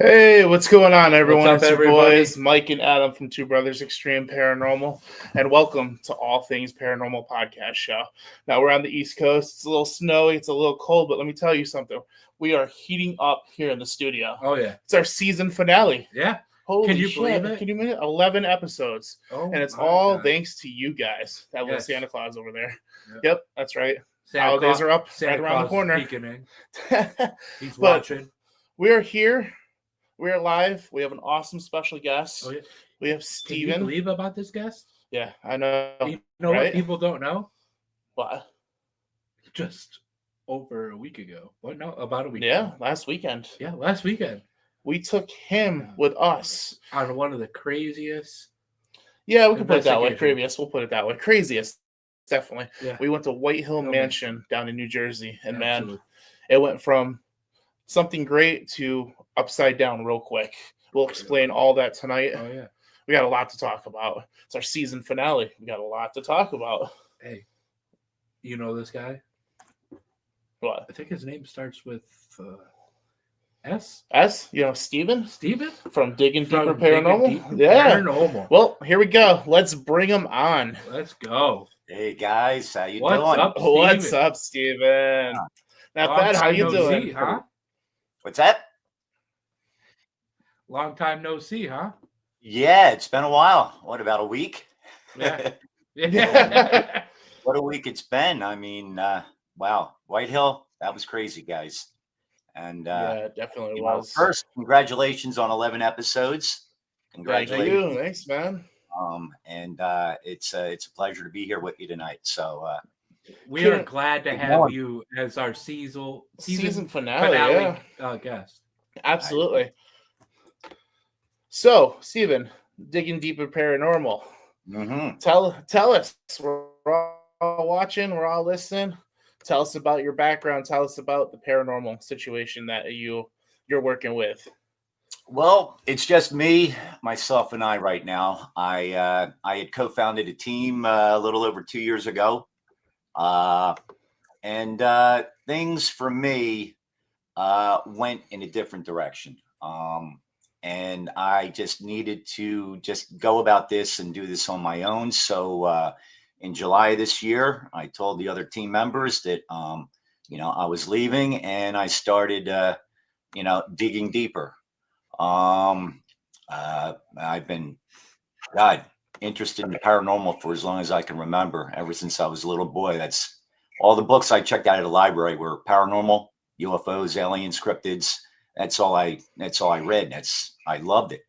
Hey, what's going on, everyone? What's up, It's your everybody? boys, Mike and Adam from Two Brothers Extreme Paranormal, and welcome to All Things Paranormal podcast show. Now, we're on the East Coast. It's a little snowy, it's a little cold, but let me tell you something. We are heating up here in the studio. Oh, yeah. It's our season finale. Yeah. Holy Can you shit. believe it? Can you believe it? 11 episodes. Oh, and it's my all God. thanks to you guys. That little Yes. Santa Claus over there. Yep, that's right. Santa Holidays Claus, are up Santa right around the Claus corner. is peeking in. He's But watching. we are here. We are live. We have an awesome special guest. Oh, yeah. We have Can Stephen. you believe about this guest? Yeah, I know. You know right? what people don't know? What? Just over a week ago. What? No, about a week Yeah, ago. last weekend. Yeah, last weekend. We took him with us. On one of the craziest. Yeah, we can put it that way. Investigation. Previous. We'll put it that way. Craziest. Definitely. Yeah. We went to White Hill Oh, Mansion down in New Jersey. And Absolutely. man, it went from something great to upside down real quick. We'll explain all that tonight. Oh, yeah. We got a lot to talk about. It's our season finale. We got a lot to talk about. Hey, you know this guy? What? I think his name starts with S. S? You know, Stephen? Steven? From Digging Deeper From Digging Paranormal? Deeper Yeah. Paranormal. Well, here we go. Let's bring him on. Let's go. Hey guys, how you What's doing? up, Steven? What's up, Steven? Not bad. How you doing? See, huh? What's that? Long time no see, huh? Yeah, it's been a while. What, about a week? Yeah. Yeah. What a week it's been. I mean, wow, White Hill, that was crazy, guys. And Yeah, it definitely you know, was. first, congratulations on 11 episodes. Thank Congratulations. you. Thanks, man. And it's a pleasure to be here with you tonight. So We are glad to have you as our season finale guest. Absolutely. So, Steven, Digging Deeper Paranormal. mhm. Tell us. We're all watching. We're all listening. Tell us about your background. Tell us about the paranormal situation that you're working with. Well, it's just me, myself, and I right now. I had co-founded a team a little over 2 years ago, and things for me went in a different direction. And I just needed to just go about this and do this on my own. So in July of this year, I told the other team members that I was leaving, and I started digging deeper. I've been interested in the paranormal for as long as I can remember. Ever since I was a little boy, that's all the books I checked out of the library were paranormal, UFOs, aliens, cryptids. That's all I read. I loved it.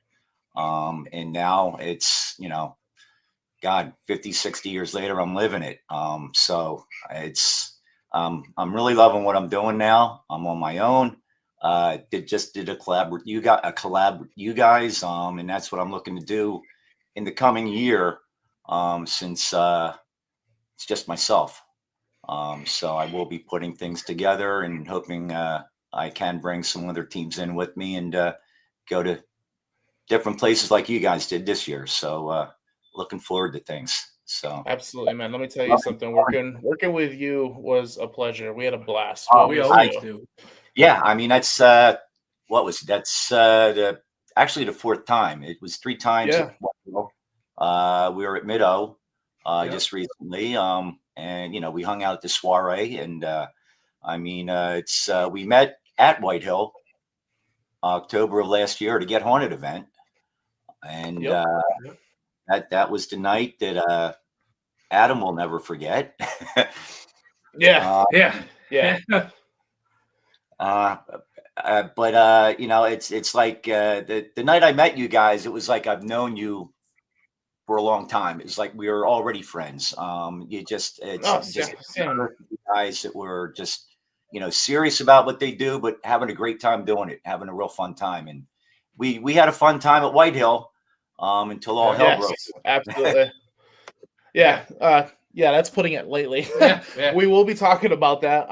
And now it's, 50, 60 years later, I'm living it. So it's, I'm really loving what I'm doing now. I'm on my own. Did a collab with you guys. And that's what I'm looking to do in the coming year. Since it's just myself. So I will be putting things together and hoping I can bring some other teams in with me and go to different places like you guys did this year. So looking forward to things. So Absolutely, man. Let me tell you something. Working with you was a pleasure. We had a blast. We always do. Yeah, I mean that's actually the fourth time. It was 3 times. Yeah. We were at Mid-O just recently. And we hung out at the soiree, and we met at White Hill October of last year to Get Haunted event, and that was the night that Adam will never forget. Yeah. But it's like the night I met you guys, it was like I've known you for a long time. It's like we were already friends. Guys that were just serious about what they do, but having a great time doing it, having a real fun time. And we had a fun time at White Hill until all hell broke. Absolutely. Yeah, that's putting it lightly. Yeah. We will be talking about that.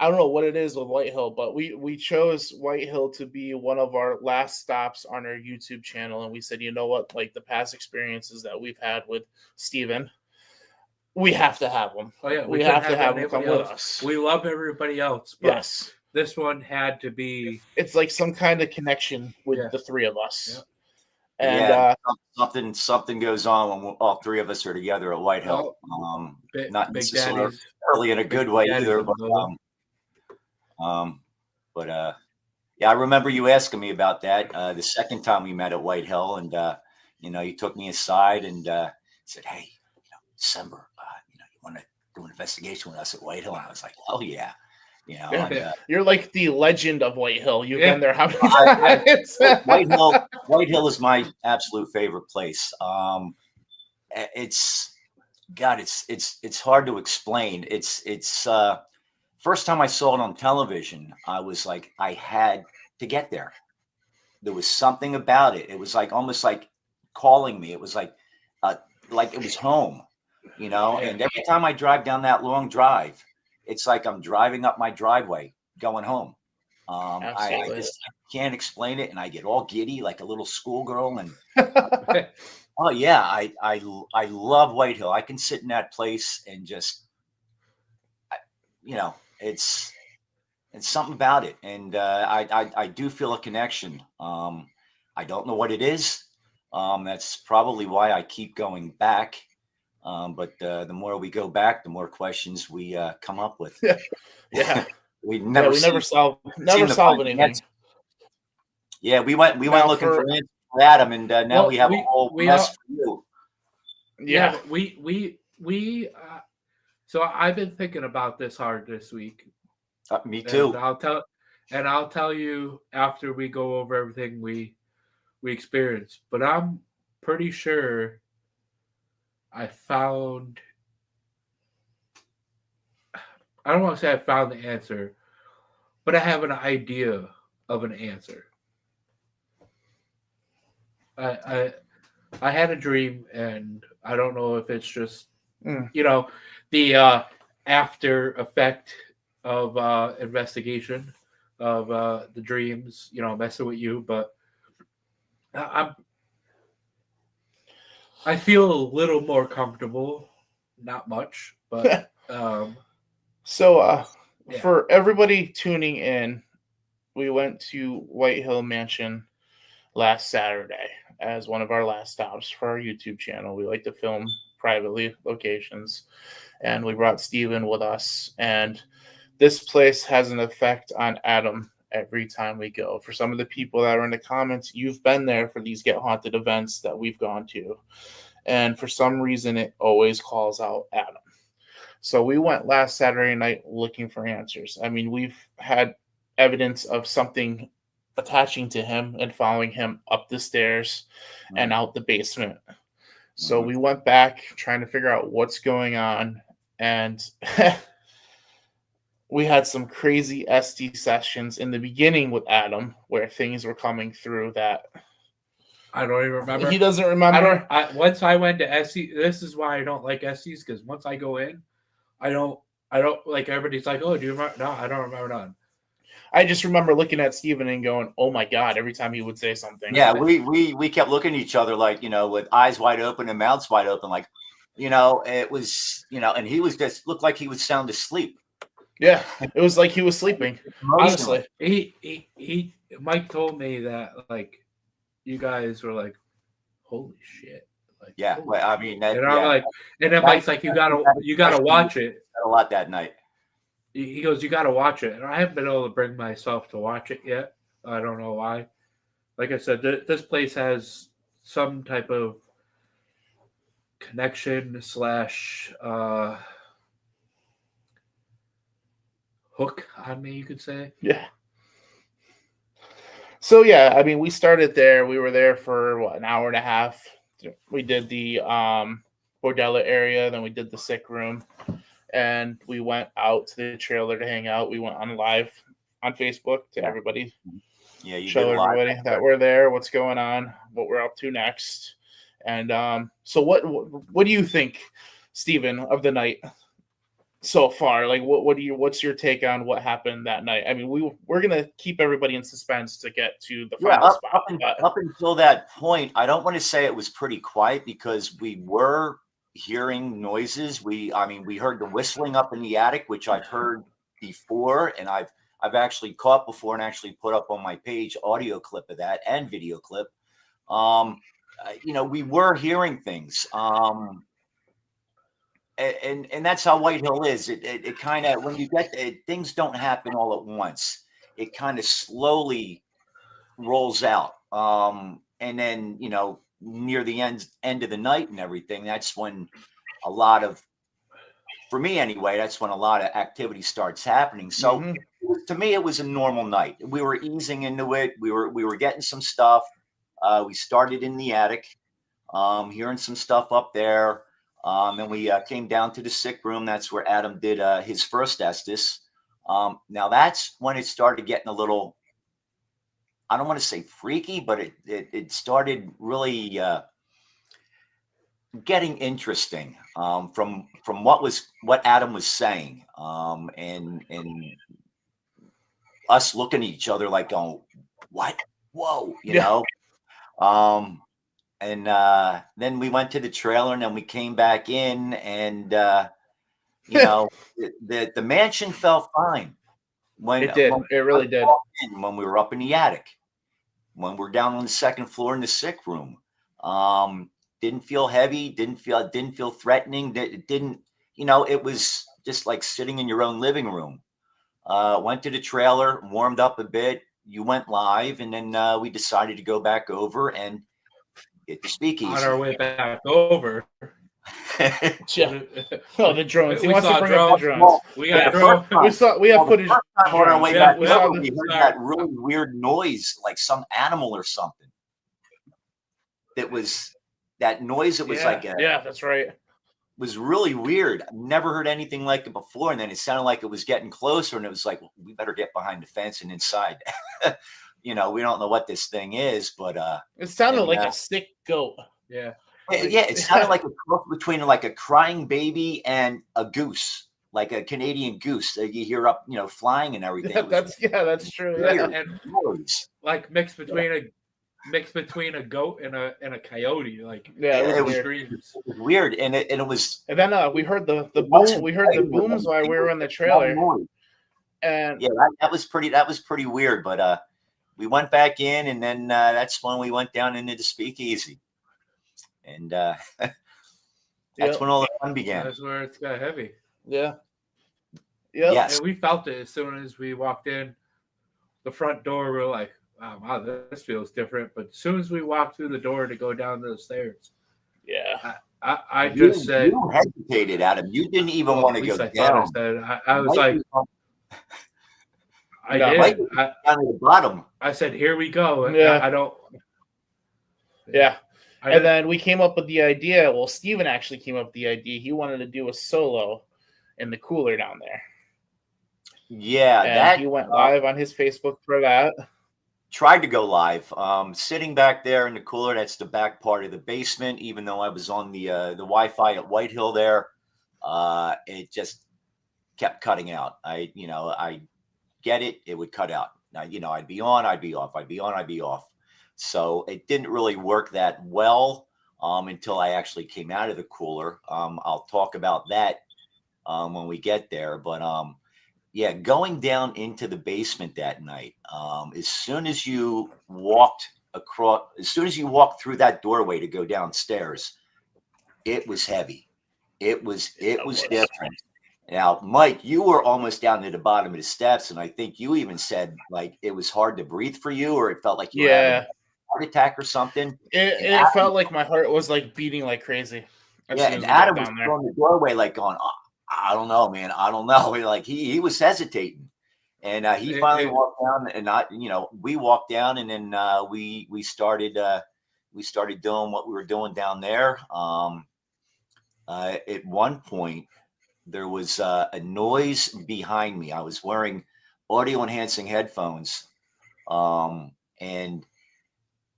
I don't know what it is with White Hill, but we chose White Hill to be one of our last stops on our YouTube channel. And we said, you know what, like the past experiences that we've had with Stephen, we have to have them. Oh, yeah. We have to have them come with us. We love everybody else. But yes. this one had to be. It's like some kind of connection with Yeah. the three of us. Yeah. And yeah, something goes on when all three of us are together at White Hill. Not Big necessarily in a good way either, but yeah, I remember you asking me about that the second time we met at White Hill, and you took me aside and said, "Hey, December, you want to do an investigation with us at White Hill?" And I was like, "Hell yeah!" You're like the legend of White Hill. You've been there how many times? White Hill is my absolute favorite place. It's hard to explain. It's first time I saw it on television, I was like, I had to get there. There was something about it. It was like almost like calling me. It was like it was home, And every time I drive down that long drive, it's like I'm driving up my driveway going home. I just can't explain it, and I get all giddy like a little schoolgirl. And oh yeah, I love White Hill. I can sit in that place and just, it's something about it, and I do feel a connection. I don't know what it is. That's probably why I keep going back. But the more we go back, the more questions we come up with. Yeah. we never solve anything. Yeah, we went looking for Adam, and now we have a whole mess for you. Yeah, we so I've been thinking about this hard this week. Me too. And I'll tell you after we go over everything we experienced. But I'm pretty sure I don't want to say I found the answer, but I have an idea of an answer. I had a dream, and I don't know if it's just the after effect of investigation of the dreams, messing with you, but I feel a little more comfortable. Not much, but So for everybody tuning in, we went to White Hill Mansion last Saturday as one of our last stops for our YouTube channel. We like to film privately locations, and we brought Stephen with us, and this place has an effect on Adam every time we go. For some of the people that are in the comments, you've been there for these Get Haunted events that we've gone to, and for some reason it always calls out Adam. So we went last Saturday night looking for answers. I mean, we've had evidence of something attaching to him and following him up the stairs and out the basement. So we went back trying to figure out what's going on, and we had some crazy SD sessions in the beginning with Adam where things were coming through that I don't even remember. He doesn't remember. Once I went to SD, this is why I don't like SDs, because once I go in, I don't like, everybody's like, oh, do you remember? No, I don't remember none. I just remember looking at Stephen and going, oh my God, every time he would say something. Yeah, we kept looking at each other like, with eyes wide open and mouths wide open. Like, it was, and he was just looked like he was sound asleep. Yeah, it was like he was sleeping. Honestly. Mike told me that, like, you guys were like, holy shit. Like, yeah, well, I mean, that, and I'm like, and then Mike's like, you gotta watch it. A lot that night. He goes, you gotta watch it, and I haven't been able to bring myself to watch it yet. I don't know why. Like I said, this place has some type of connection / hook on me, you could say. Yeah. So yeah, I mean, we started there. We were there for an hour and a half. We did the bordella area, then we did the sick room, and we went out to the trailer to hang out. We went on live on Facebook to everybody. Yeah, you show everybody that we're there, what's going on, what we're up to next. And so what do you think, Stephen, of the night so far? Like, what's your take on what happened that night? I mean, we're gonna keep everybody in suspense to get to the final spot. Up until that point, I don't want to say it was pretty quiet, because we were hearing noises. We heard the whistling up in the attic, which I've heard before, and I've I've actually caught before and actually put up on my page audio clip of that and video clip. We were hearing things. And that's how White Hill is. It kind of, when you get it, things don't happen all at once. It kind of slowly rolls out. And then, near the end of the night and everything, that's when a lot of, for me anyway, that's when a lot of activity starts happening. So to me, it was a normal night. We were easing into it. We were getting some stuff. We started in the attic, hearing some stuff up there. And we came down to the sick room. That's where Adam did his first Estes. Now that's when it started getting a little, I don't want to say freaky, but it started really getting interesting from what Adam was saying, and us looking at each other like going, what? Whoa, you know. And then we went to the trailer, and then we came back in, and the mansion felt fine. It did. It really did. When we were up in the attic, when we're down on the second floor in the sick room, didn't feel heavy, didn't feel threatening. It didn't, it was just like sitting in your own living room. Went to the trailer, warmed up a bit. You went live, and then we decided to go back over and get the speakeasy. On our way back over. Oh, the drones. He wants to bring up the drones. We got drones. We have footage. On our way back over, we heard that really weird noise, like some animal or something. That noise. It was like that's right. Was really weird. I've never heard anything like it before. And then it sounded like it was getting closer, and it was like, well, we better get behind the fence and inside. We don't know what this thing is, but it sounded like a sick goat. Yeah. It sounded like a cross between like a crying baby and a goose, like a Canadian goose that you hear up, flying and everything. That's true. Yeah. And like mixed between a goat and a coyote. Like it was weird. And it was. And then we heard the boom. We heard the booms while we were in the trailer. And that was pretty weird. But we went back in, and then that's when we went down into the speakeasy. And that's when all the fun began. That's where it's got heavy. Yeah. Yes. And we felt it as soon as we walked in. The front door, we were like, wow, this feels different. But as soon as we walked through the door to go down the stairs, I just said, you hesitated, Adam. You didn't even want to go down. I was like, I did. Down at the bottom. I said, here we go. And yeah. I don't. Yeah. And then we came up with the idea. Well, Stephen actually came up with the idea. He wanted to do a solo in the cooler down there. Yeah. And he went live on his Facebook for that. Tried to go live. Sitting back there in the cooler, that's the back part of the basement. Even though I was on the Wi-Fi at White Hill there, it just kept cutting out. I get it. It would cut out. Now, I'd be on, I'd be off. I'd be on, I'd be off. So it didn't really work that well until I actually came out of the cooler. I'll talk about that when we get there. But going down into the basement that night, as soon as you walked through that doorway to go downstairs, it was heavy. It was different. Now, Mike, you were almost down to the bottom of the steps, and I think you even said like it was hard to breathe for you, or it felt like you were having a heart attack or something. It felt like my heart was like beating like crazy. And Adam was on the doorway like going, I don't know, man. I don't know. Like he was hesitating, and he finally walked down, and we walked down, and then we started doing what we were doing down there. At one point, there was a noise behind me. I was wearing audio enhancing headphones, and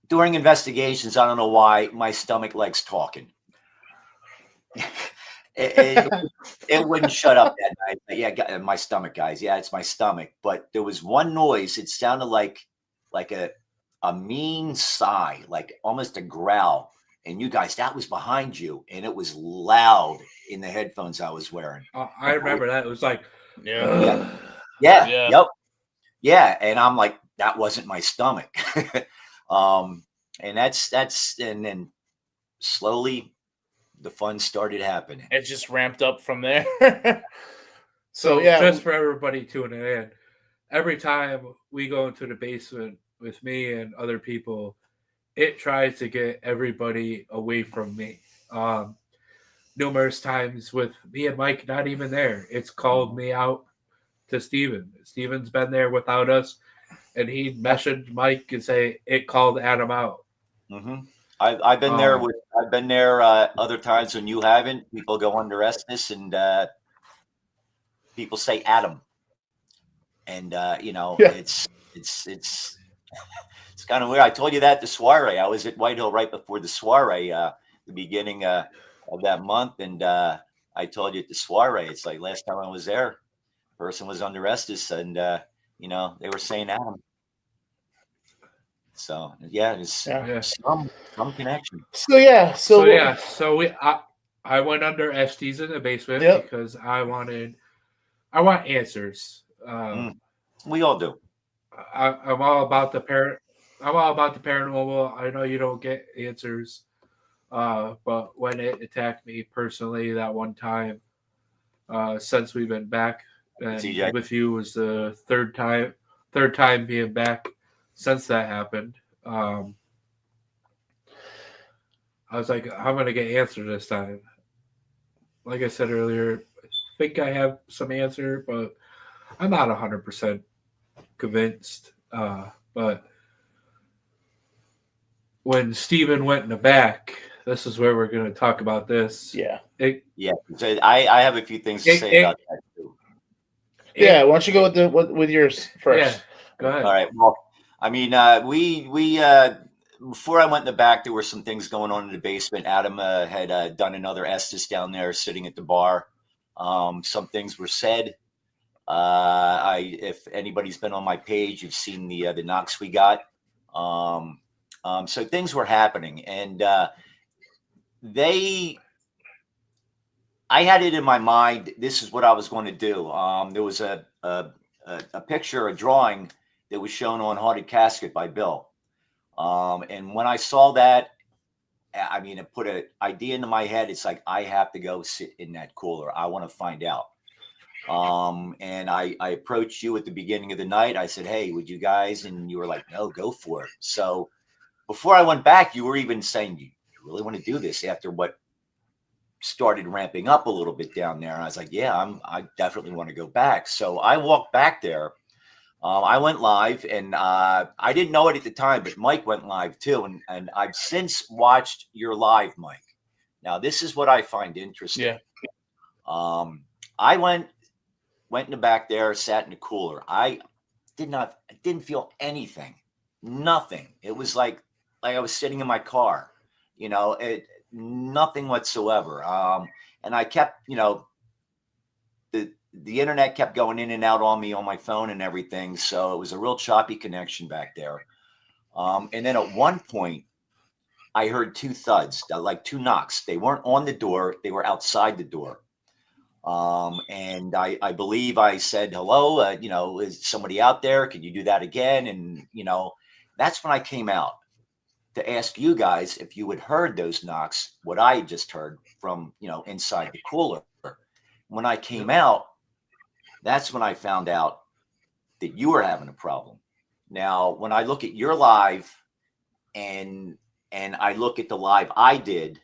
during investigations, I don't know why my stomach likes talking. It wouldn't shut up that night. But yeah, my stomach, guys. Yeah, it's my stomach. But there was one noise. It sounded like a mean sigh, like almost a growl. And you guys, that was behind you, and it was loud in the headphones I was wearing. I remember that. It was like, yep. Yeah, and I'm like, that wasn't my stomach. And and then slowly the fun started happening. It just ramped up from there. So yeah, just for everybody tuning in, every time we go into the basement with me and other people, it tries to get everybody away from me. Numerous times with me and Mike not even there, it's called me out to Steven. Steven's been there without us, and he messaged Mike and say it called Adam out. Mm-hmm. I've been there I've been there other times when you haven't. People go under Estes and people say Adam, and it's kind of weird. I told you that the soiree. I was at Whitehill right before the soiree, the beginning of that month, and I told you at the soiree. It's like last time I was there, person was under Estes, and they were saying Adam. So yeah, it's some connection. So I went under Estes in the basement because I want answers. We all do. I'm all about the paranormal. I know you don't get answers, but when it attacked me personally that one time, since we've been back, and CJ. with you was the third time being back since that happened. I was like, I'm gonna get answers this time. Like I said earlier, I think I have some answer, but I'm not 100% convinced. But when Stephen went in the back, this is where we're going to talk about this. Yeah. So I have a few things to say about that too. Why don't you go with yours first? Yeah, go ahead. All right. Well, I mean, we before I went in the back, there were some things going on in the basement. Adam had done another Estes down there, sitting at the bar. Some things were said. If anybody's been on my page, you've seen the knocks we got. So things were happening, and I had it in my mind. This is what I was going to do. There was a picture, a drawing that was shown on Haunted Casket by Bill. And when I saw that, I mean, it put an idea into my head. It's like, I have to go sit in that cooler. I want to find out. And I approached you at the beginning of the night. I said, hey, would you guys? And you were like, no, go for it. So before I went back, you were even saying, you really want to do this after what started ramping up a little bit down there. And I was like, yeah, I definitely want to go back. So I walked back there. I went live, and I didn't know it at the time, but Mike went live too. And I've since watched your live, Mike. Now, this is what I find interesting. Yeah. I went in the back there, sat in the cooler. I didn't feel anything, nothing. It was like I was sitting in my car, nothing whatsoever. And I kept, the internet kept going in and out on me on my phone and everything. So it was a real choppy connection back there. And then at one point, I heard two thuds, like two knocks. They weren't on the door. They were outside the door. And I believe I said, hello, is somebody out there? Can you do that again? And, that's when I came out to ask you guys if you had heard those knocks, what I had just heard from, inside the cooler. When I came out, that's when I found out that you were having a problem. Now, when I look at your live and I look at the live I did,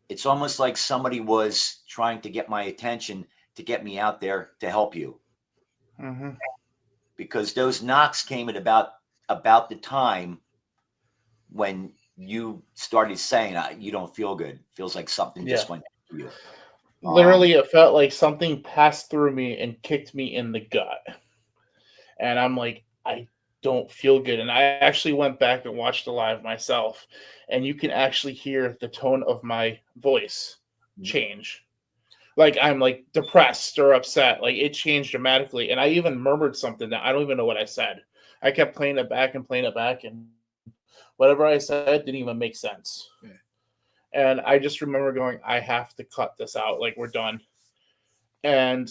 it's almost like somebody was trying to get my attention to get me out there to help you. Mm-hmm. Because those knocks came at about the time when you started saying you don't feel good. Feels like something just went through you. Literally, it felt like something passed through me and kicked me in the gut. And I'm like, I don't feel good. And I actually went back and watched the live myself. And you can actually hear the tone of my voice change. Like, I'm like depressed or upset. Like, it changed dramatically. And I even murmured something that I don't even know what I said. I kept playing it back. And whatever I said didn't even make sense. Yeah. And I just remember going, I have to cut this out. Like, we're done. And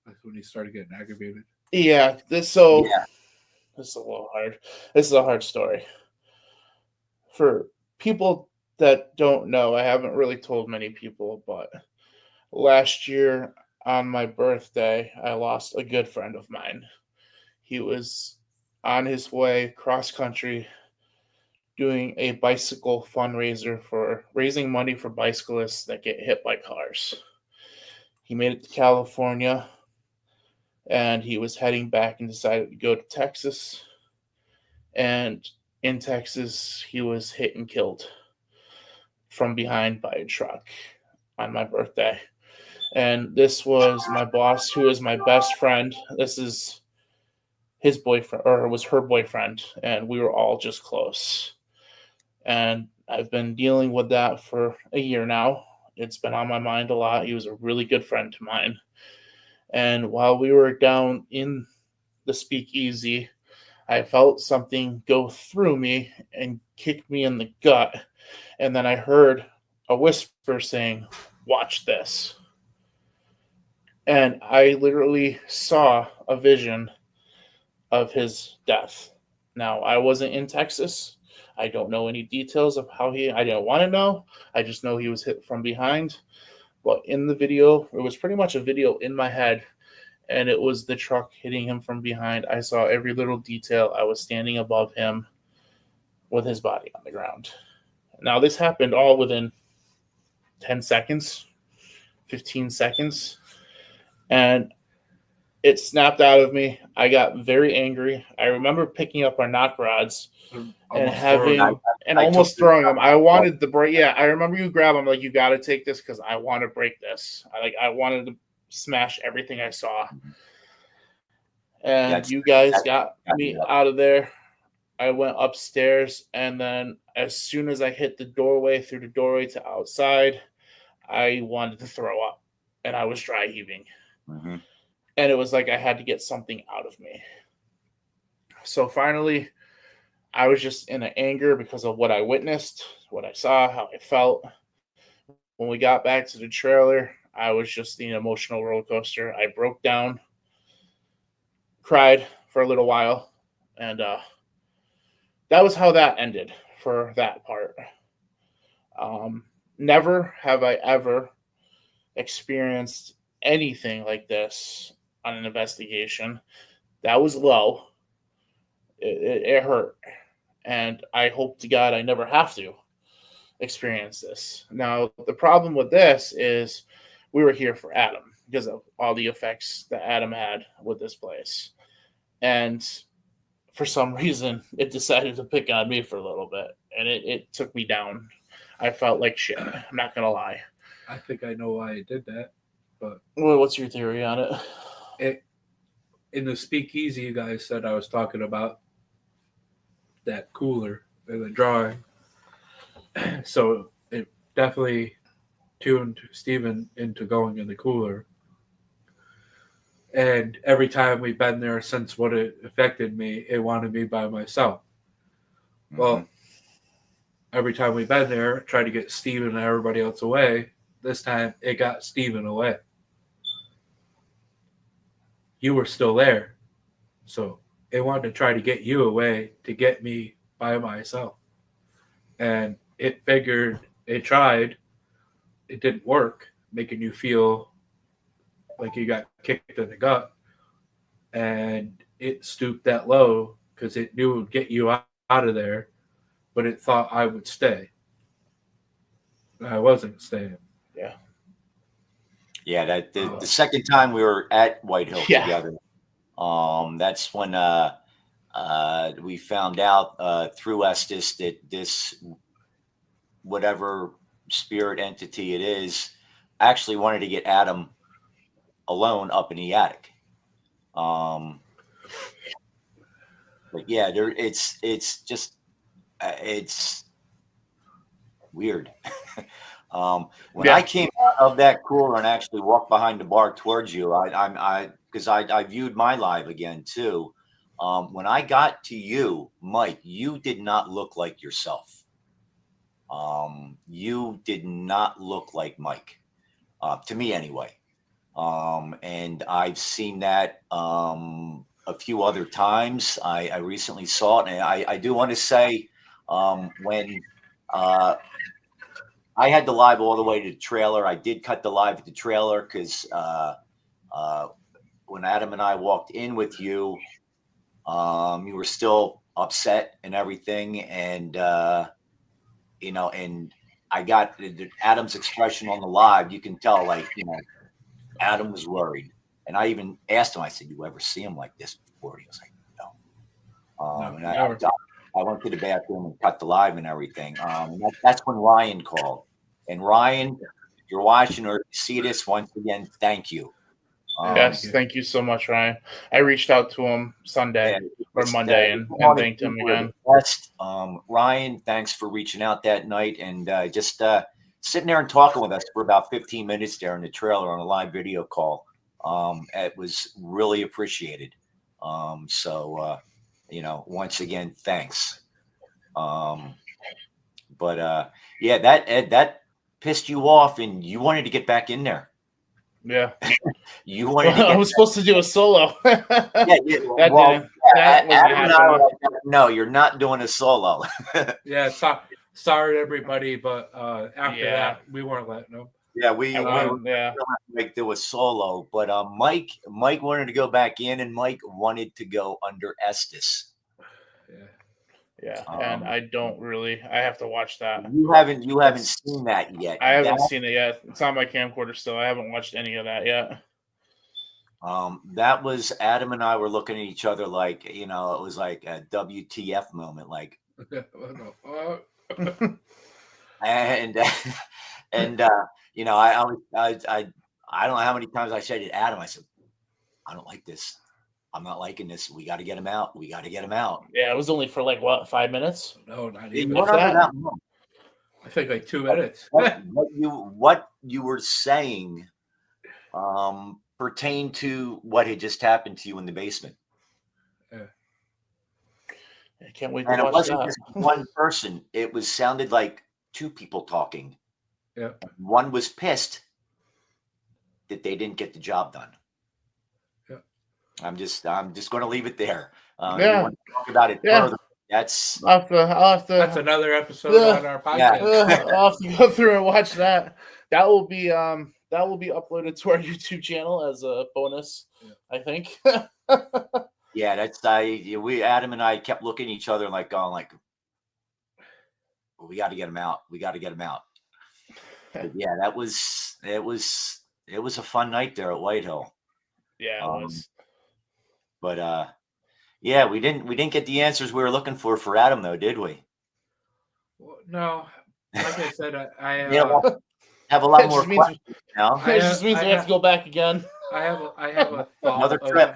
That's when he started getting aggravated. Yeah, this is a little hard. This is a hard story. For people that don't know, I haven't really told many people, but last year on my birthday, I lost a good friend of mine. He was on his way cross country doing a bicycle fundraiser for raising money for bicyclists that get hit by cars. He made it to California and he was heading back and decided to go to Texas. And in Texas, he was hit and killed from behind by a truck on my birthday. And this was my boss, who is my best friend. This is his boyfriend, or was her boyfriend, and we were all just close. And I've been dealing with that for a year now. It's been on my mind a lot. He was a really good friend of mine. And while we were down in the speakeasy, I felt something go through me and kick me in the gut. And then I heard a whisper saying, "Watch this." And I literally saw a vision of his death. Now, I wasn't in Texas. I don't know any details of how I didn't want to know. I just know he was hit from behind. But in the video, it was pretty much a video in my head, and it was the truck hitting him from behind. I saw every little detail. I was standing above him with his body on the ground. Now, this happened all within 10 seconds, 15 seconds. And it snapped out of me. I got very angry. I remember picking up our knock rods and almost throwing them. I wanted the break. Yeah, I remember you grab them like, you got to take this because I want to break this. I wanted to smash everything I saw. And you guys got me out of there. I went upstairs, and then as soon as I hit the doorway, through the doorway to outside, I wanted to throw up, and I was dry heaving. Mm-hmm. And it was like I had to get something out of me. So finally, I was just in an anger because of what I witnessed, what I saw, how I felt. When we got back to the trailer, I was just in an emotional roller coaster. I broke down, cried for a little while, and that was how that ended for that part. Never have I ever experienced anything like this on an investigation. That was low. It hurt. And I hope to God I never have to experience this. Now, the problem with this is we were here for Adam because of all the effects that Adam had with this place. And for some reason, it decided to pick on me for a little bit. And it took me down. I felt like shit. I'm not going to lie. I think I know why it did that. But well, what's your theory on it? In the speakeasy, you guys said I was talking about that cooler in the drawing. So it definitely tuned Stephen into going in the cooler. And every time we've been there since what it affected me, it wanted me by myself. Mm-hmm. Well, every time we've been there, tried to get Stephen and everybody else away. This time, it got Stephen away. You were still there. So it wanted to try to get you away to get me by myself. And it figured, it tried. It didn't work, making you feel like you got kicked in the gut. And it stooped that low because it knew it would get you out of there, but it thought I would stay. I wasn't staying. Yeah. Yeah, that the second time we were at White Hill together, that's when we found out through Estes that this, whatever spirit entity it is, actually wanted to get Adam alone up in the attic. But yeah, it's just it's weird. When I came out of that cooler and actually walked behind the bar towards you, because I viewed my live again too. When I got to you, Mike, you did not look like yourself. You did not look like Mike, to me anyway. And I've seen that a few other times. I recently saw it, and I do want to say when I had the live all the way to the trailer, I did cut the live at the trailer because when Adam and I walked in with you, you were still upset and everything, and and I got Adam's expression on the live. You can tell, Adam was worried, and I even asked him. I said, "You ever see him like this before?" He was like, "No." No, And never. I went to the bathroom and cut the live and everything. That's when Ryan called, and Ryan, if you're watching or see this, once again, thank you. Yes, thank you so much, Ryan. I reached out to him Sunday or Monday and thanked him again. Ryan, thanks for reaching out that night and just sitting there and talking with us for about 15 minutes there in the trailer on a live video call. It was really appreciated. So once again, thanks. But yeah, that pissed you off and you wanted to get back in there. Yeah. You wanted to I was supposed to do a solo. No, you're not doing a solo. Yeah, sorry everybody, but after that we weren't letting them. Yeah, we do a solo, but Mike wanted to go back in, and Mike wanted to go under Estes. Yeah, and I don't really. I have to watch that. You haven't seen that yet. I haven't seen it yet. It's on my camcorder still. I haven't watched any of that yet. That was Adam and I were looking at each other like, it was like a WTF moment, like. and I don't know how many times I said to Adam, I said, I don't like this. I'm not liking this. We got to get him out. We got to get him out. Yeah, it was only for 5 minutes? No, not even that. I think 2 minutes. What you were saying pertained to what had just happened to you in the basement. Yeah. I can't wait to watch that. And it wasn't just one person. It sounded like two people talking. Yeah. One was pissed that they didn't get the job done. Yeah. I'm just going to leave it there. Yeah. Want to talk about it further. That's I'll have to. That's another episode on our podcast. I'll have to go through and watch that. That will be uploaded to our YouTube channel as a bonus. Yeah. I think. Yeah, that's Adam and I kept looking at each other and going we got to get him out. We got to get him out. But yeah, it was a fun night there at Whitehill. Yeah, it was. But yeah, we didn't get the answers we were looking for Adam though, did we? Well, no, like I said, I have a lot more questions now. It just means we have to go back again. I have a thought. Another trip.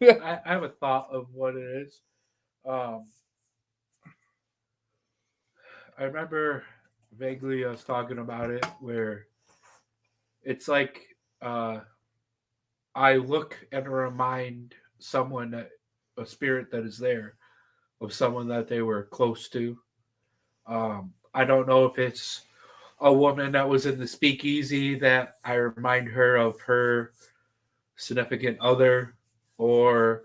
I have a thought of what it is. I remember vaguely us talking about it where it's like I look and remind someone that a spirit that is there of someone that they were close to. I don't know if it's a woman that was in the speakeasy that I remind her of her significant other, or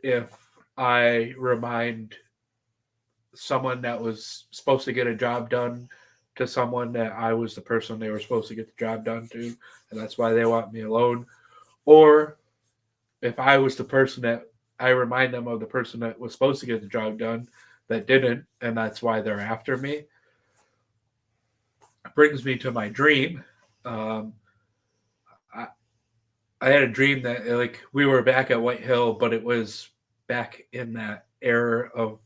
if I remind someone that was supposed to get a job done to someone that I was the person they were supposed to get the job done to, and that's why they want me alone. Or if I was the person that I remind them of the person that was supposed to get the job done that didn't, and that's why they're after me. It brings me to my dream. I had a dream that we were back at Whitehill, but it was back in that era of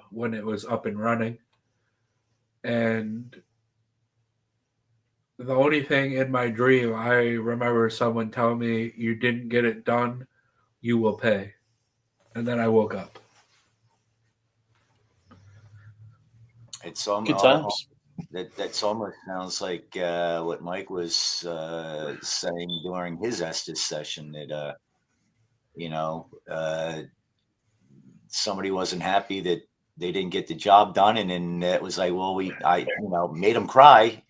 when it was up and running. And the only thing in my dream, I remember someone telling me, you didn't get it done, you will pay. And then I woke up. It's almost, good times. That's almost sounds like what Mike was saying during his Estes session, that somebody wasn't happy that they didn't get the job done, and then it was like, well, I made them cry,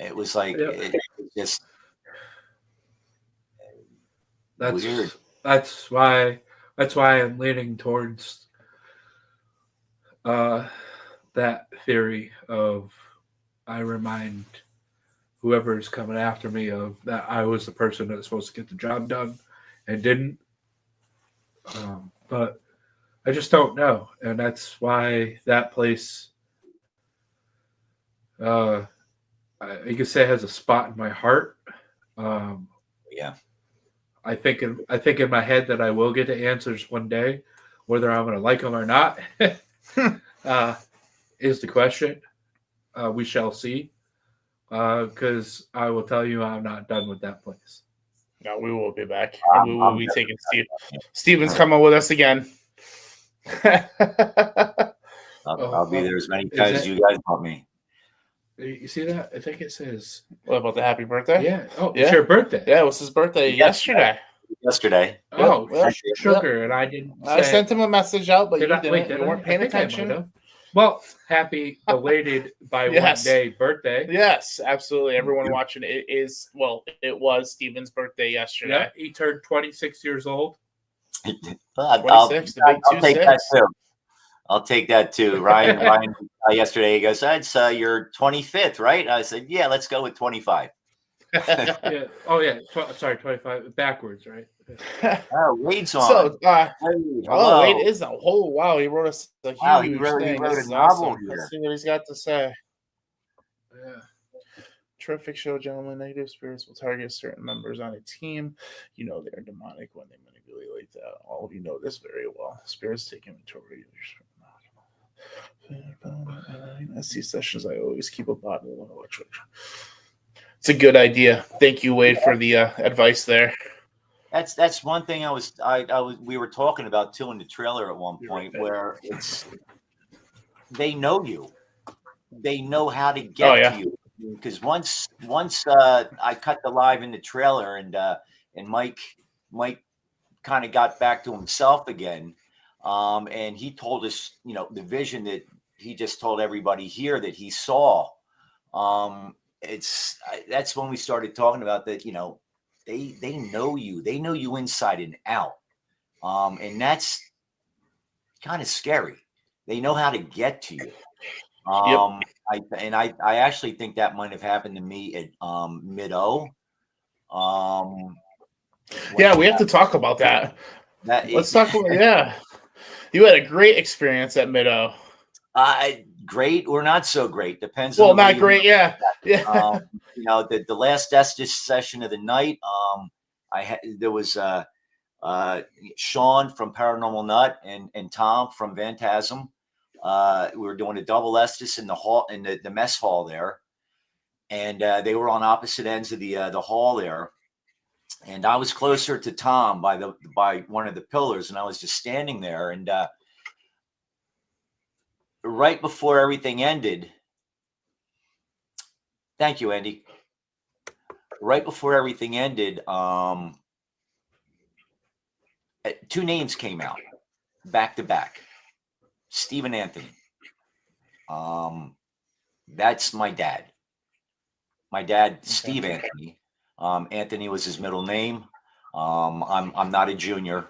It was like it was just weird. That's why I'm leaning towards that theory of I remind whoever's coming after me of that I was the person that was supposed to get the job done and didn't. But I just don't know, and that's why that place, you could say, has a spot in my heart. Yeah. I think in my head that I will get the answers one day, whether I'm going to like them or not, is the question. We shall see. Because I will tell you, I'm not done with that place. No, we will be back. We will be taking Steve. Steven's coming with us again. I'll be there as many times as you guys want me. You see that? I think it says. What about the happy birthday? Yeah. Oh, yeah. It's your birthday. Yeah, it was his birthday yesterday. Oh, sugar, and I didn't. I sent him a message out, but you didn't. You weren't paying attention. Well, happy belated by 1 day birthday. Yes, absolutely. Everyone watching it was Stephen's birthday yesterday. Yeah, he turned 26 years old. 26, the big 26. I'll take that too. Ryan yesterday, he goes, "It's your 25th, right?" I said, "Yeah, let's go with 25." Yeah. Oh, yeah. Sorry, 25. Backwards, right? Oh, Wade's on. So, Wade is on. Oh, wow. He wrote us a huge thing. He wrote a novel here. Let's see what he's got to say. Yeah. Terrific show, gentlemen. Negative spirits will target certain members on a team. You know they're demonic when they manipulate like that. All of you know this very well. Spirits take inventory of your SC sessions. I always keep a bottle of electric. It's a good idea. Thank you, Wade, for the advice there. That's one thing we were talking about too in the trailer at one point, where they know you, they know how to get to you. Because once I cut the live in the trailer and Mike kind of got back to himself again, and he told us, the vision that he just told everybody here that he saw. That's when we started talking about that. They know you. They know you inside and out. And that's kind of scary. They know how to get to you. I actually think that might have happened to me at Mid-O. We have to talk about that. Let's talk about You had a great experience at Mid-O. Great or not so great, depends. Well, not great, the last Estes session of the night, there was Sean from Paranormal Nut and Tom from Phantasm. We were doing a double Estes in the hall, in the mess hall there, and they were on opposite ends of the hall there, and I was closer to Tom by one of the pillars, and I was just standing there, and right before everything ended, thank you, Andy. Right before everything ended, two names came out back to back. Stephen Anthony. That's my dad. My dad, Steve Anthony. Anthony was his middle name. I'm not a junior.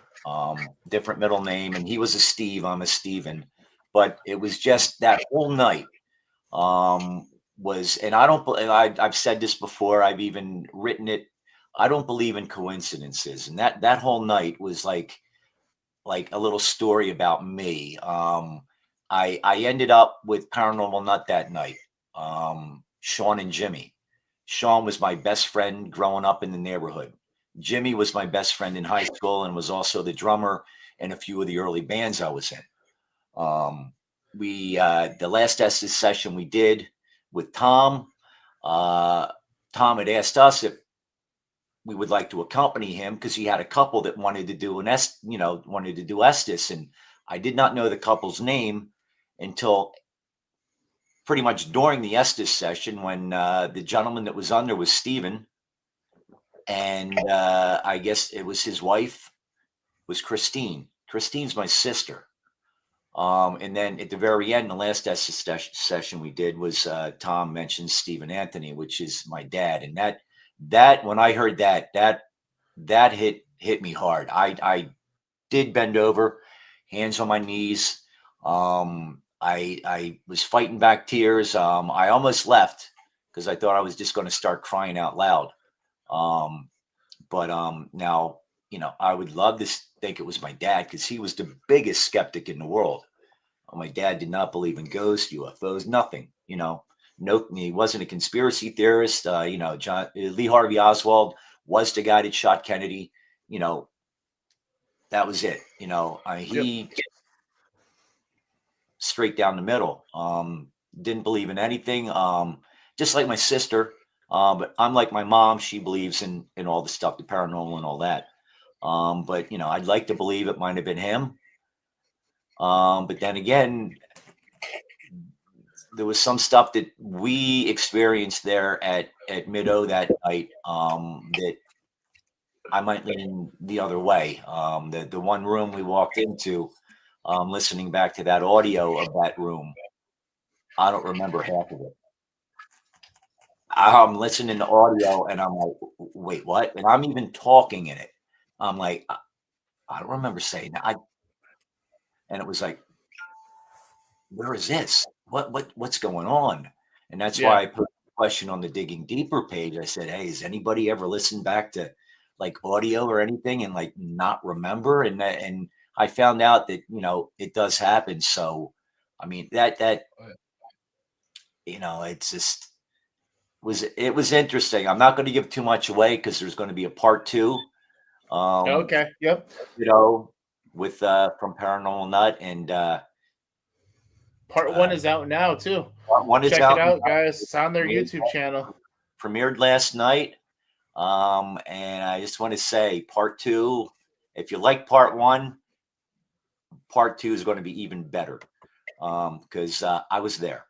Different middle name, and he was a Steve. I'm a Steven. But it was just that whole night was, and I've said this before. I've even written it. I don't believe in coincidences, and that whole night was like a little story about me. I ended up with Paranormal Nut that night. Sean and Jimmy. Sean was my best friend growing up in the neighborhood. Jimmy was my best friend in high school and was also the drummer in a few of the early bands I was in. The last Estes session we did with Tom, Tom had asked us if we would like to accompany him because he had a couple that wanted to do Estes, and I did not know the couple's name until pretty much during the Estes session when the gentleman that was under was Stephen, and I guess it was his wife was Christine. Christine's my sister. And then at the very end, the last session we did was Tom mentioned Stephen Anthony, which is my dad, and that when I heard that hit me hard. I did bend over, hands on my knees. I was fighting back tears. I almost left because I thought I was just going to start crying out loud. But now, I would love to think it was my dad because he was the biggest skeptic in the world. My dad did not believe in ghosts, UFOs, nothing. No, he wasn't a conspiracy theorist. John Lee Harvey Oswald was the guy that shot Kennedy. That was it. He straight down the middle. Didn't believe in anything. Just like my sister. But unlike my mom, she believes in all the stuff, the paranormal and all that. But I'd like to believe it might have been him. But then again, there was some stuff that we experienced there at Mid-O that night that I might lean the other way. The one room we walked into, listening back to that audio of that room, I don't remember half of it. I'm listening to audio and I'm like, wait, what? And I'm even talking in it. I'm like, I don't remember saying that. And it was like, where is this? What's going on? And that's why I put the question on the Digging Deeper page. I said, hey, has anybody ever listened back to like audio or anything and like not remember? And I found out that, it does happen. So, I mean, that it's just it was interesting. I'm not going to give too much away because there's going to be a part 2. Okay. Yep. With from Paranormal Nut, and part 1 is out now too. Part 1 is Check out it out, guys. It's on their YouTube channel. Premiered last night. And I just want to say part 2, if you like part 1, part 2 is going to be even better. Because I was there.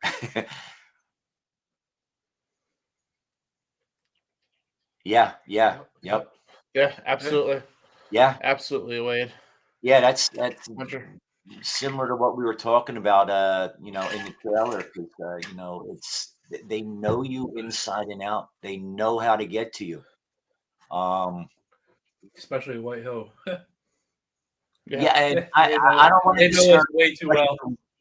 Yeah. Yep. Yeah, absolutely. Yeah, absolutely, Wade. Yeah, that's similar to what we were talking about, in the trailer. Because it's they know you inside and out. They know how to get to you. Especially White Hill. Yeah, and I don't want to discourage way too well.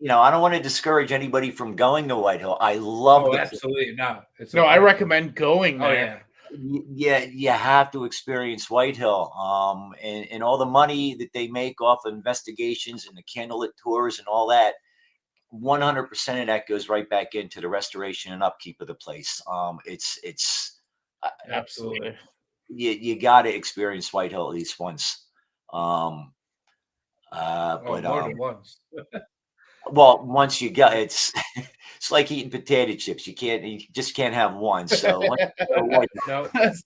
I don't want to discourage anybody from going to White Hill. I love it. Absolutely not. I recommend going there. Oh, yeah. Yeah, you have to experience White Hill. And all the money that they make off of investigations and the candlelit tours and all that, 100% of that goes right back into the restoration and upkeep of the place. It's absolutely. You got to experience White Hill at least once. More than once. Well, once you got it's like eating potato chips. You just can't have one. So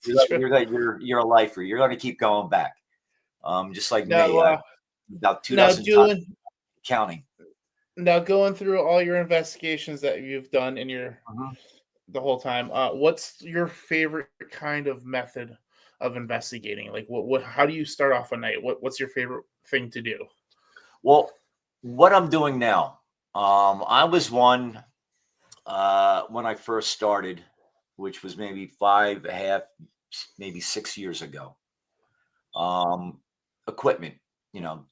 you're a lifer. You're going to keep going back. Just like me, about 2 dozen times counting. Now, going through all your investigations that you've done in your the whole time, what's your favorite kind of method of investigating? Like, what? How do you start off a night? What's your favorite thing to do? Well, what I'm doing now, I was one when I first started, which was maybe 5.5, maybe 6 years ago. Equipment,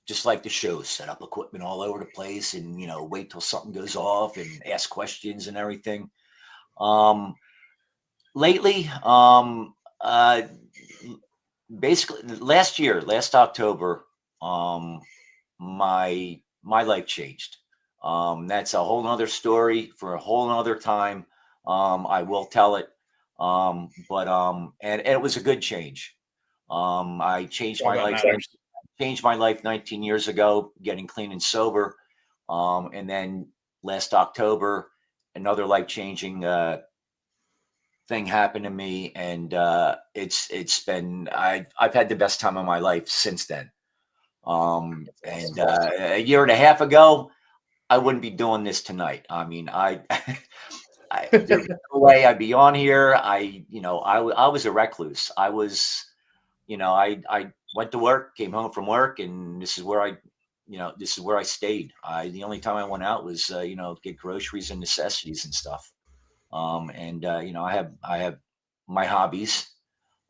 just like the shows, set up equipment all over the place and, wait till something goes off and ask questions and everything. Lately, basically last October, my life changed. That's a whole nother story for a whole nother time. I will tell it. But and it was a good change. I changed my life. Changed my life 19 years ago, getting clean and sober. And then last October, another life-changing thing happened to me, and it's been I've had the best time of my life since then. And a year and a half ago, I wouldn't be doing this tonight. I mean, there's no way I'd be on here. I was a recluse. I went to work, came home from work, and this is where I this is where I stayed. The only time I went out was, get groceries and necessities and stuff. I have my hobbies,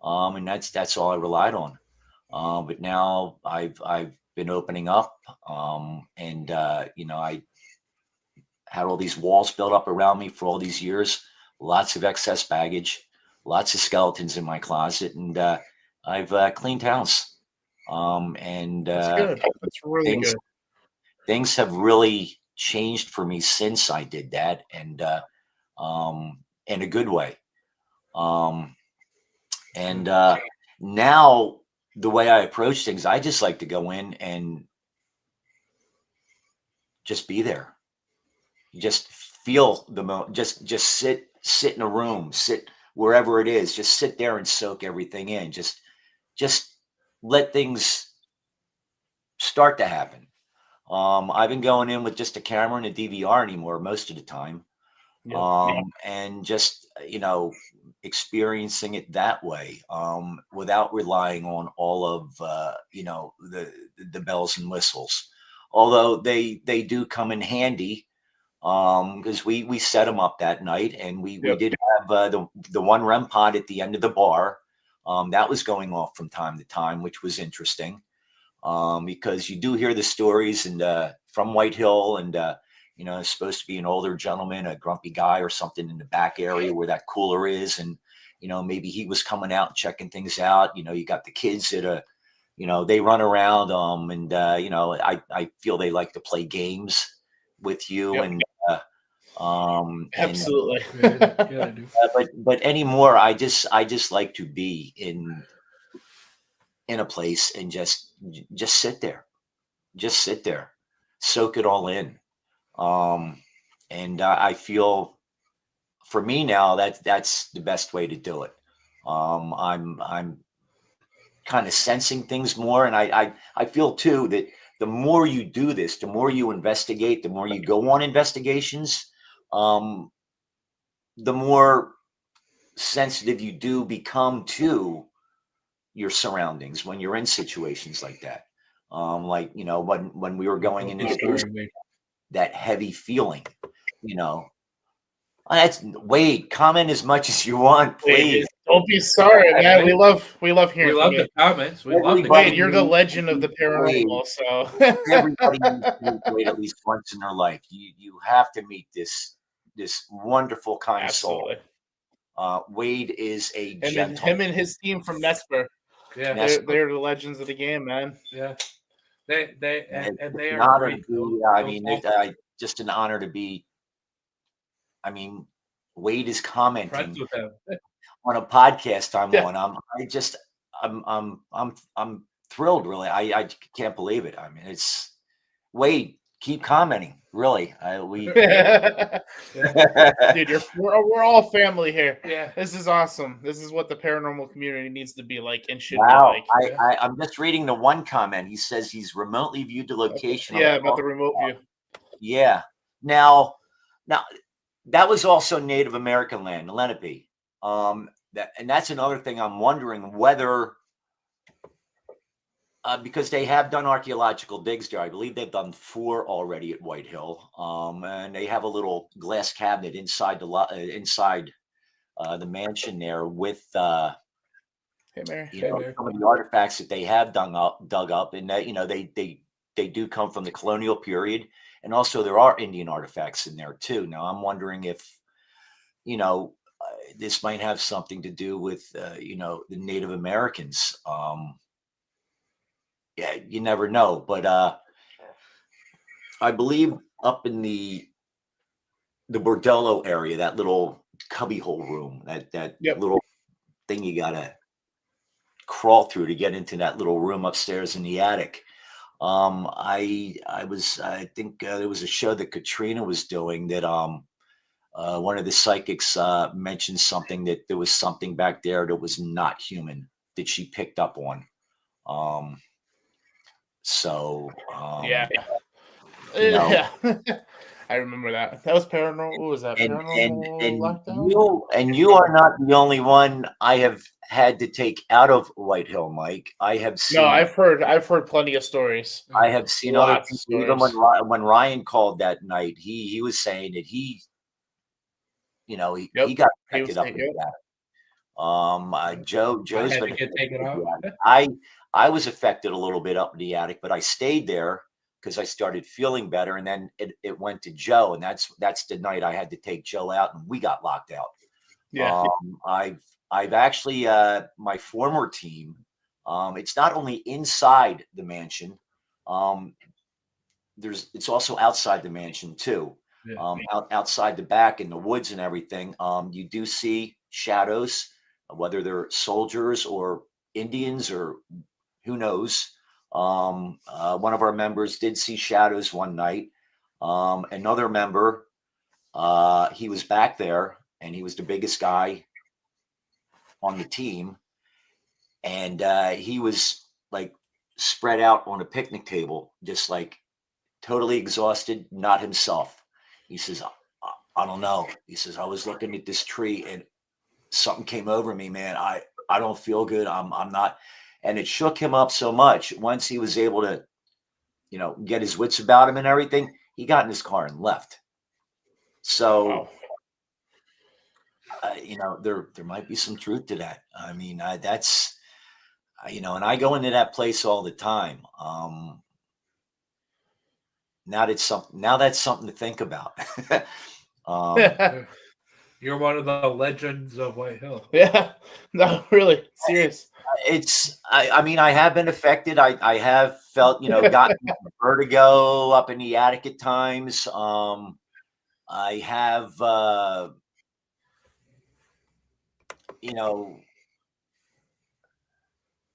and that's all I relied on. But now I've been opening up, I had all these walls built up around me for all these years, lots of excess baggage, lots of skeletons in my closet, and I've cleaned house. That's good. That's really good. Things have really changed for me since I did that, and in a good way. Now the way I approach things, I just like to go in and just be there, just feel just sit in a room, sit wherever it is, just sit there and soak everything in. Just let things start to happen. I've been going in with just a camera and a DVR anymore most of the time. And just, experiencing it that way, without relying on all of, the bells and whistles, although they do come in handy, because we set them up that night, and we did have the one REM pod at the end of the bar, that was going off from time to time, which was interesting, because you do hear the stories and from White Hill, and it's supposed to be an older gentleman, a grumpy guy or something in the back area where that cooler is. And, maybe he was coming out and checking things out. You got the kids that, they run around. I feel they like to play games with you. Absolutely. But anymore, I just like to be in a place and just sit there, soak it all in. I feel, for me now, that's the best way to do it. I'm kind of sensing things more, and I feel too that the more you do this, the more you investigate, the more you go on investigations, the more sensitive you do become to your surroundings when you're in situations like that. When we were going into that heavy feeling, That's Wade. Comment as much as you want, please. Don't be sorry, man. We love hearing from you. The comments. We love the Wade, you're the legend of the paranormal. So everybody needs to meet Wade at least once in their life. You have to meet this wonderful kind of soul. Wade is a gentleman. Him and his team from Nesper. Yeah, they're the legends of the game, man. Yeah, they are great. Just an honor to be. Wade is commenting on a podcast I'm on. I'm thrilled, really. I can't believe it. It's Wade. Keep commenting, really. Dude, we're all family here. Yeah, this is awesome. This is what the paranormal community needs to be like and should be like. I'm just reading the one comment. He says he's remotely viewed the location. Yeah, about the remote view. Yeah. Now. That was also Native American land, Lenape. And that's another thing I'm wondering whether, because they have done archaeological digs there. I believe they've done 4 already at White Hill. And they have a little glass cabinet inside the mansion there with some of the artifacts that they have dug up, and they do come from the colonial period. And also there are Indian artifacts in there too. Now I'm wondering if, this might have something to do with, the Native Americans. Yeah, you never know. But I believe up in the bordello area, that little cubbyhole room, that little thing you gotta crawl through to get into that little room upstairs in the attic. I think there was a show that Katrina was doing that one of the psychics mentioned something, that there was something back there that was not human that she picked up on. Yeah. I remember that. That was paranormal. What was that? Paranormal Lockdown? You are not the only one I have had to take out of White Hill, Mike. I have No, seen I've heard plenty of stories. I have seen other Lots of people. Even stories. when Ryan called that night, he was saying that he Yep. got He was affected up saying, in yep. that. Joe's had been to get affected taken in out. the attic. I was affected a little bit up in the attic, but I stayed there because I started feeling better, and then it went to Joe, and that's the night I had to take Joe out, and we got locked out. Yeah. I've actually my former team. It's not only inside the mansion. It's also outside the mansion too. Yeah. Outside the back in the woods and everything. You do see shadows, whether they're soldiers or Indians or who knows. One of our members did see shadows one night. Another member, he was back there and he was the biggest guy on the team. And he was like spread out on a picnic table, just like totally exhausted, not himself. He says, I don't know. He says, I was looking at this tree and something came over me, man. I don't feel good. I'm not. And it shook him up so much. Once he was able to, get his wits about him and everything, he got in his car and left. So, wow. there might be some truth to that. I mean, that's, and I go into that place all the time. Now that's something to think about. You're one of the legends of White Hill. Yeah. No, really. Serious. I mean, I have been affected. I have felt, gotten vertigo up in the attic at times. I have,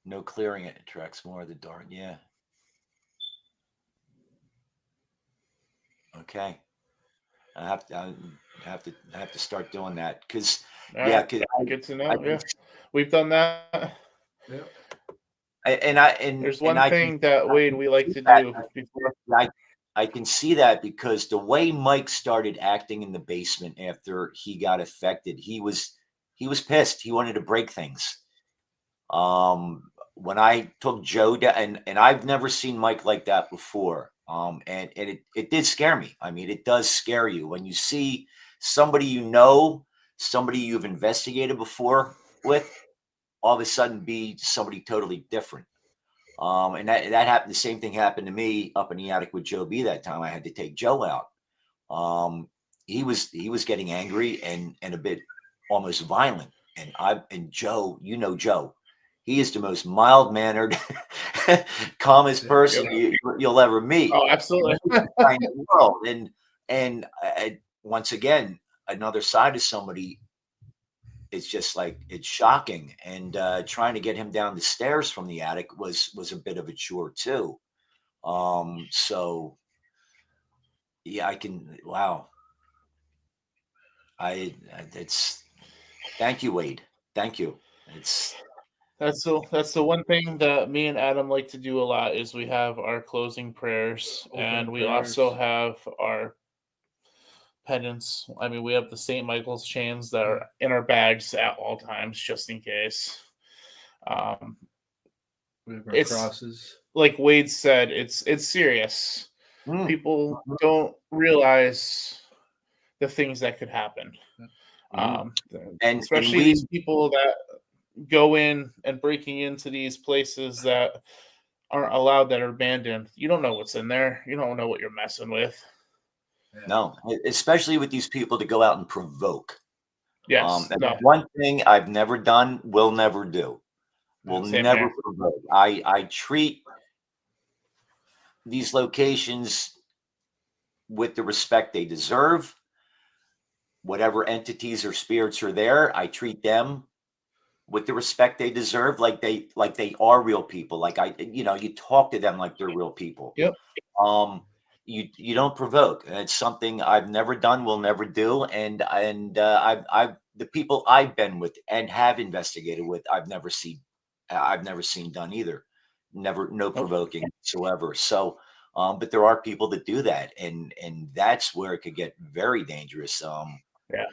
no clearing it. Attracts more of the dark. Yeah. Okay. I have to start doing that because Good to know. Yeah, we've done that. Yeah. There's one thing that Wade we like to do before. I can see that because the way Mike started acting in the basement after he got affected, he was pissed. He wanted to break things. When I took Joe down, and I've never seen Mike like that before. And it did scare me. I mean, it does scare you when you see somebody somebody you've investigated before with, all of a sudden be somebody totally different. And that happened. The same thing happened to me up in the attic with Joe B. That time I had to take Joe out. He was getting angry and a bit almost violent. And Joe, Joe, he is the most mild mannered, calmest person you'll ever meet. Oh, absolutely. In the world. And once again, another side of somebody. It's just like it's shocking, and trying to get him down the stairs from the attic was a bit of a chore too. So yeah, I can. Wow, it's. Thank you, Wade. Thank you. That's the one thing that me and Adam like to do a lot is we have our closing prayers, and we also have our pendants. I mean, we have the St. Michael's chains that are in our bags at all times, just in case. We have our crosses. Like Wade said, it's serious. People don't realize the things that could happen. And especially these people that go in and breaking into these places that aren't allowed, that are abandoned. You don't know what's in there. You don't know what you're messing with. No, especially with these people to go out and provoke. Yes. One thing I've never done, will never do. Will never provoke. I treat these locations with the respect they deserve. Whatever entities or spirits are there, I treat them with the respect they deserve, like they are real people. Like you talk to them like they're real people. Yep. You don't provoke. It's something I've never done, will never do, and I've the people I've been with and have investigated with, I've never seen done either. No provoking whatsoever. So But there are people that do that, and that's where it could get very dangerous. Yeah.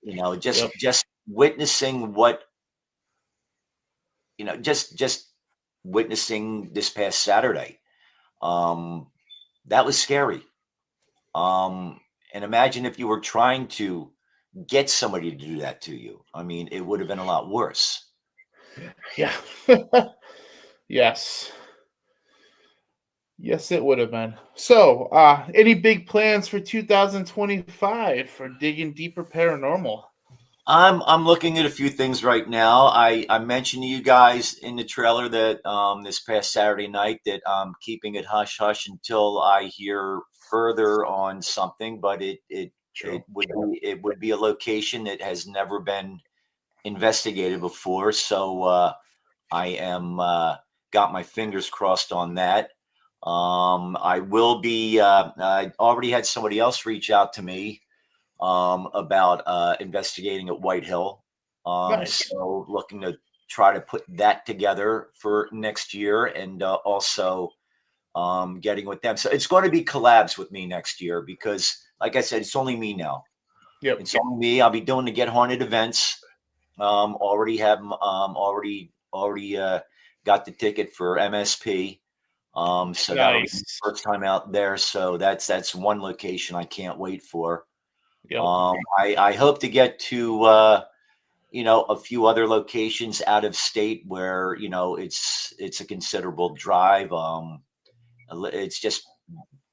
You know, just witnessing what, you know, just witnessing this past Saturday. That was scary. And imagine if you were trying to get somebody to do that to you. I mean, it would have been a lot worse. Yeah. Yes. Yes, it would have been. So, any big plans for 2025 for Digging Deeper Paranormal? I'm looking at a few things right now. I mentioned to you guys in the trailer that this past Saturday night that I'm keeping it hush hush until I hear further on something, but it would be a location that has never been investigated before. So I am got my fingers crossed on that. I will be. I already had somebody else reach out to me about investigating at White Hill. Nice. So looking to try to put that together for next year, and also getting with them. So it's going to be collabs with me next year because, like I said, it's only me now. Yep. It's only me. I'll be doing the Get Haunted events. Already have already got the ticket for MSP. So that'll be the Nice. first time out there. So that's one location I can't wait for. Yep. I hope to get to a few other locations out of state where it's a considerable drive. It's just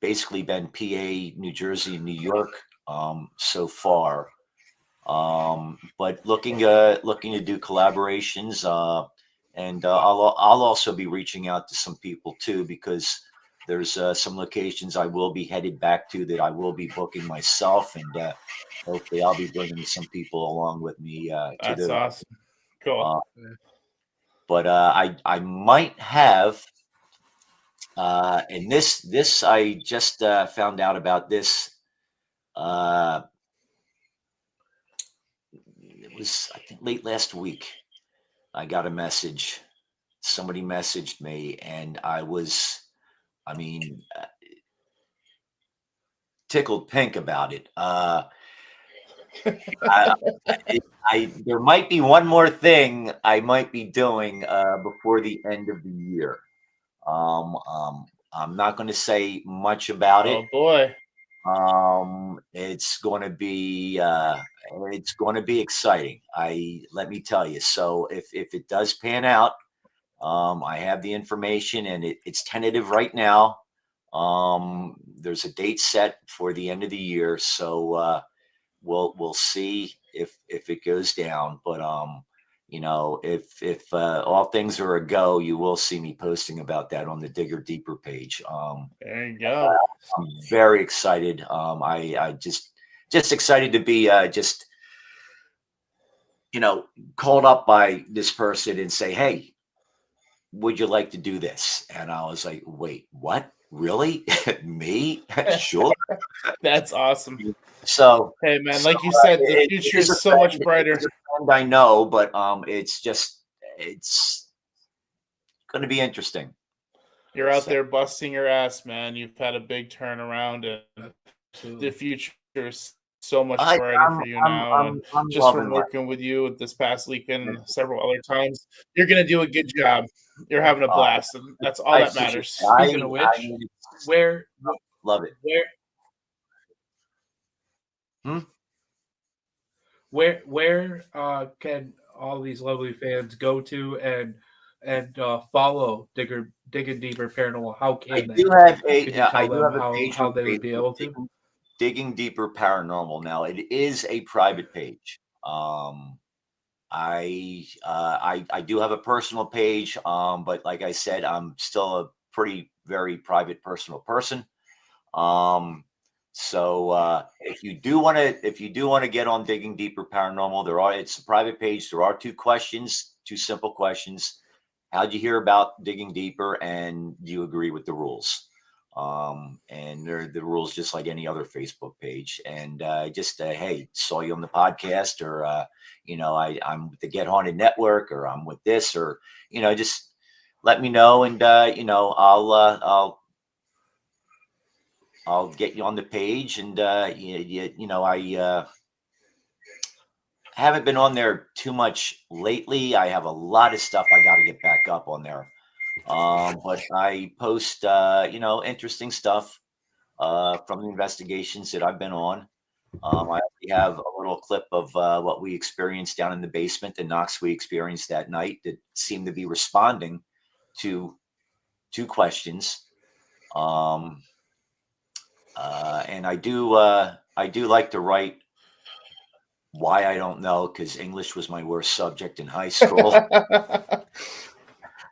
basically been PA, New Jersey, New York so far. But looking to do collaborations, and I'll also be reaching out to some people too, because there's some locations I will be headed back to that I will be booking myself, and hopefully I'll be bringing some people along with me to That's do. awesome. Cool. But I might have, and this I just found out about this. It was, I think, late last week. I got a message. Somebody messaged me, and I mean, tickled pink about it. There might be one more thing I might be doing before the end of the year. I'm not going to say much about it. Oh boy. It's going to be exciting. Let me tell you. So if it does pan out, I have the information, and it's tentative right now. There's a date set for the end of the year, so we'll see if it goes down. But if all things are a go, you will see me posting about that on the Digger Deeper page. There you go. I'm very excited. I just excited to be just called up by this person and say, hey, would you like to do this? And I was like, wait, what? Really? Me? Sure. That's awesome. So, hey man, like you said, the future is so much brighter. I know, but it's going to be interesting. You're out there busting your ass, man. You've had a big turnaround, and the future is so much brighter for you now. And just from working with you this past weekend and several other times, you're going to do a good job. You're having a blast, and that's all that matters. Speaking of which, where love it. Where can all these lovely fans go to and follow Digging Deeper Paranormal? How can they? I do have a page how they would be able to. Digging Deeper Paranormal. Now it is a private page. I do have a personal page, but like I said, I'm still a very private, personal person. So if you do want to get on Digging Deeper Paranormal, it's a private page. There are two simple questions. How'd you hear about Digging Deeper, and do you agree with the rules? And they're the rules just like any other Facebook page. And hey, saw you on the podcast, or I'm with the Get Haunted Network, or I'm with this, or just let me know, and I'll I'll get you on the page, and you know, I haven't been on there too much lately. I have a lot of stuff I got to get back up on there. But I post, you know, interesting stuff from the investigations that I've been on. I actually have a little clip of what we experienced down in the basement, the knocks we experienced that night that seemed to be responding to two questions. And I do like to write why I don't know, because English was my worst subject in high school.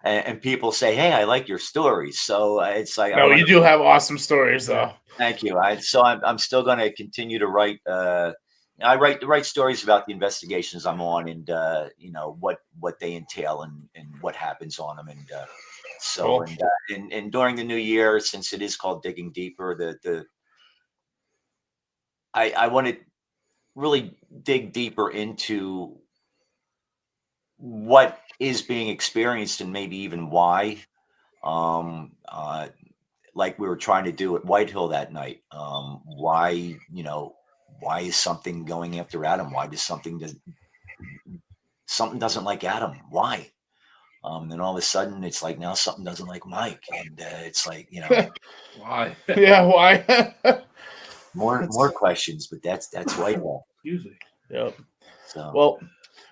And people say, "Hey, I like your stories." So it's like, no, you do have awesome stories, though. Thank you. I'm still going to continue to write. I write stories about the investigations I'm on, and you know what they entail, and what happens on them, and so Cool. and during the new year, since it is called Digging Deeper, I want to really dig deeper into what is being experienced and maybe even why. Like we were trying to do at Whitehill that night. Why, you know, why is something going after Adam? Why does something doesn't like Adam? Why? Then all of a sudden it's like now something doesn't like Mike, and it's like, you know, Why? Yeah, why? more questions, but that's Whitehill. Usually. Yep. So Well,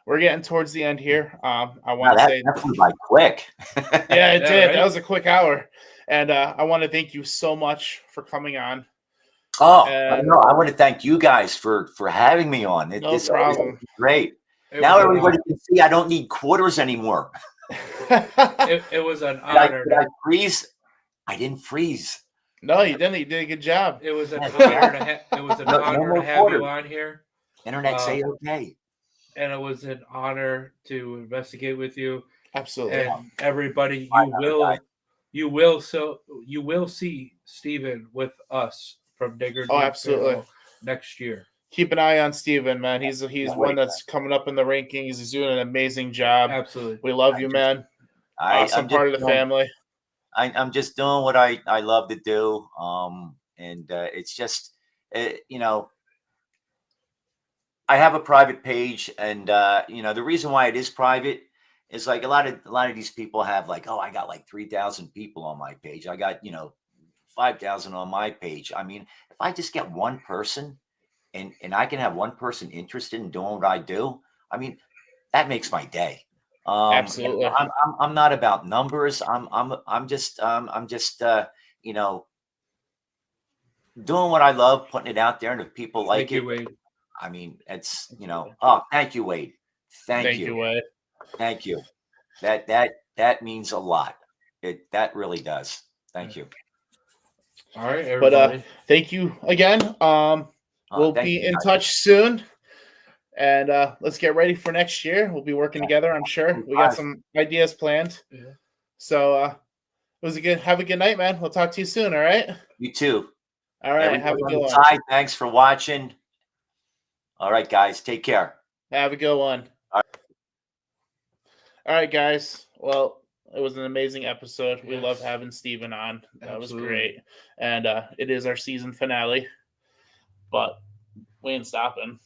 we're getting towards the end here. I want to say that flew by quick. yeah, it did. Right? That was a quick hour. And I want to thank you so much for coming on. Oh, no, I want to thank you guys for having me on. No problem. Great. Now everybody can see I don't need quarters anymore. It was an honor. Did I freeze? I didn't freeze. No, you didn't. You did a good job. It was an honor to have you on here. Internet say okay. And it was an honor to investigate with you. Absolutely. And everybody, you will see Stephen with us from Digger Deeper absolutely. next year. Keep an eye on Stephen, man. He's one that's coming up in the rankings. He's doing an amazing job. Absolutely. We love you, man. Awesome part of the family. I'm just doing what I love to do. And it's just, you know, I have a private page, and you know, the reason why it is private is like a lot of these people have like, oh, I got like 3,000 people on my page. I got, you know, 5,000 on my page. I mean, if I just get one person and I can have one person interested in doing what I do, I mean, that makes my day. Absolutely. I'm not about numbers. I'm just you know, doing what I love, putting it out there, and if people like it, Wade. I mean, it's, you know, oh, thank you, Wade. Thank you, Wade. Thank you. That means a lot. That really does. Thank you. All right, everybody. But thank you again. We'll be in touch soon. And let's get ready for next year. We'll be working together, I'm sure. We got some ideas planned. Yeah. So it was have a good night, man. We'll talk to you soon, all right? You too. All right, have a good one. Thanks for watching. All right, guys, take care. Have a good one. All right, guys. Well, it was an amazing episode. Yes. We love having Stephen on. That Absolutely. Was great. And it is our season finale. But we ain't stopping.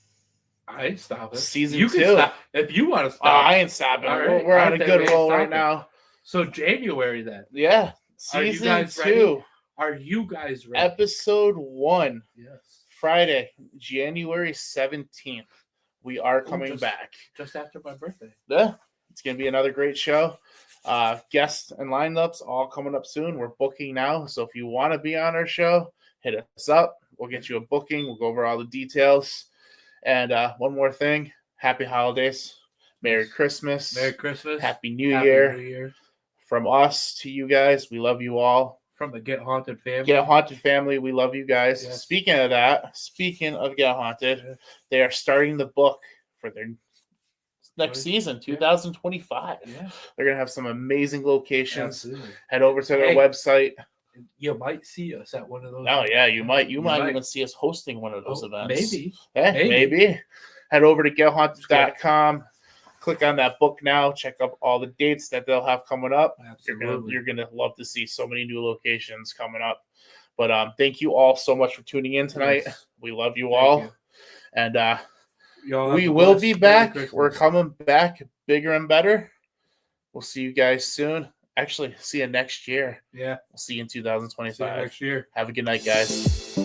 I ain't stopping. Season you 2. Can stop if you want to stop. I ain't stopping. Right. We're on a good roll right now. So January then. Yeah. Season 2. Are you guys ready? Episode 1. Yes. Friday, January 17th. We are coming back. Just after my birthday. Yeah. It's going to be another great show. Guests and lineups all coming up soon. We're booking now. So if you want to be on our show, hit us up. We'll get you a booking. We'll go over all the details. And one more thing. Happy holidays. Merry Christmas. Merry Christmas. Happy New Year. From us to you guys, we love you all. From the Get Haunted family. Get Haunted family, we love you guys. Yes. Speaking of Get Haunted, they are starting the book for their next season, 2025. Yeah. They're going to have some amazing locations. Absolutely. Head over to their website. You might see us at one of those. Oh, yeah, you might. You might even see us hosting one of those events. Maybe. Maybe. Head over to gethaunted.com. Click on that book now. Check up all the dates that they'll have coming up. Absolutely. You're gonna love to see so many new locations coming up. But thank you all so much for tuning in tonight. Yes. We love you Thank all. you. And Y'all have we a will blessed be Merry back. Christmas. We're coming back bigger and better. We'll see you guys soon. Actually, see you next year. Yeah. We'll see you in See you 2025. next year. Have a good night, guys.